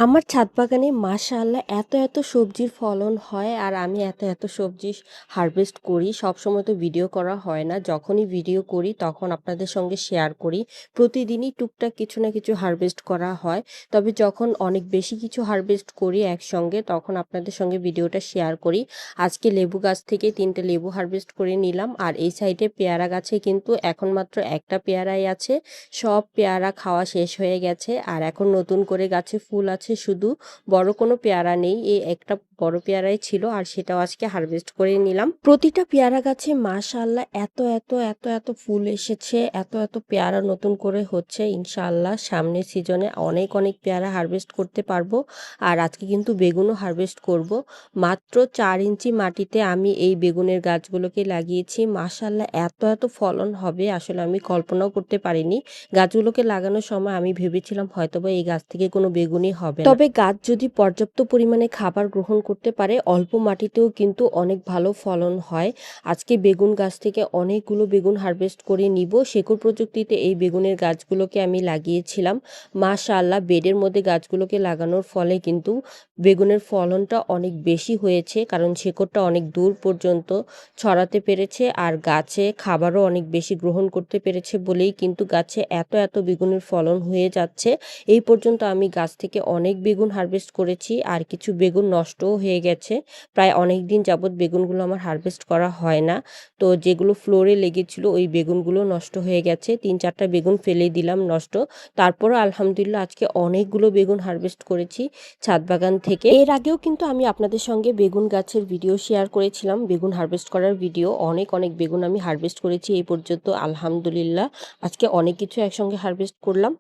আমার ছাদ বাগানে মাশাআল্লাহ এত সবজির ফলন হয় আর আমি এত সবজি হারভেস্ট করি। সবসময় তো ভিডিও করা হয় না। যখনই ভিডিও করি তখন আপনাদের সঙ্গে শেয়ার করি। প্রতিদিনই টুকটাক কিছু না কিছু হারভেস্ট করা হয়। তবে যখন অনেক বেশি কিছু হারভেস্ট করি একসঙ্গে তখন আপনাদের সঙ্গে ভিডিওটা শেয়ার করি। আজকে লেবু গাছ থেকে ৩ টে লেবু হারভেস্ট করে নিলাম। আর এই সাইডে পেয়ারা গাছে কিন্তু এখন মাত্র একটা পেয়ারাই আছে। সব পেয়ারা খাওয়া শেষ হয়ে গেছে আর এখন নতুন করে গাছে ফুল আছে শুধু। বড় কোনো পেয়ারা নেই, এই একটা বড় পেয়ারাই ছিল আর সেটাও আজকে হারভেস্ট করে নিলাম। প্রতিটা পেয়ারা গাছে মাশাআল্লাহ এত ফুল এসেছে, এত পেয়ারা নতুন করে হচ্ছে। ইনশাআল্লাহ সামনের সিজনে অনেক পেয়ারা হারভেস্ট করতে পারবো। আর আজকে কিন্তু বেগুনও হারভেস্ট করব। মাত্র ৪ ইঞ্চি মাটিতে আমি এই বেগুনের গাছগুলোকে লাগিয়েছি। মাশাআল্লাহ এত ফলন হবে আসলে আমি কল্পনাও করতে পারিনি। গাছগুলোকে লাগানোর সময় আমি ভেবেছিলাম হয়তোবা এই গাছ থেকে কোনো বেগুনই হবে না। তবে গাছ যদি পর্যাপ্ত পরিমাণে খাবার গ্রহণ করতে পারে অল্প মাটিতেও কিন্তু অনেক ভালো ফলন হয়। আজকে বেগুন গাছ থেকে অনেকগুলো বেগুন হারভেস্ট করে নিব। শেকড় প্রযুক্তিতে এই বেগুনের গাছগুলোকে আমি লাগিয়েছিলাম। মাশাআল্লাহ বেডের মধ্যে গাছগুলোকে লাগানোর ফলে কিন্তু বেগুনের ফলনটা অনেক বেশি হয়েছে, কারণ শেকড়টা অনেক দূর পর্যন্ত ছড়াতে পেরেছে আর গাছে খাবারও অনেক বেশি গ্রহণ করতে পেরেছে বলেই কিন্তু গাছে এত বেগুনের ফলন হয়ে যাচ্ছে। এই পর্যন্ত আমি গাছ থেকে অনেক বেগুন হারভেস্ট করেছি আর কিছু বেগুন নষ্টও হয়ে গেছে। প্রায় অনেক দিন যাবৎ বেগুনগুলো আমার হারভেস্ট করা হয় না। তো যেগুলো ফ্লোরে লেগেছিল ওই বেগুনগুলো নষ্ট হয়ে গেছে। ৩-৪টা বেগুন ফেলে দিলাম নষ্ট। তারপরও আলহামদুলিল্লাহ আজকে অনেকগুলো বেগুন হারভেস্ট করেছি ছাদ বাগান থেকে। এর আগেও কিন্তু আমি আপনাদের সঙ্গে বেগুন গাছের ভিডিও শেয়ার করেছিলাম, বেগুন হারভেস্ট করার ভিডিও। অনেক বেগুন আমি হারভেস্ট করেছি এই পর্যন্ত আলহামদুলিল্লাহ। আজকে অনেক কিছু একসঙ্গে হারভেস্ট করলাম।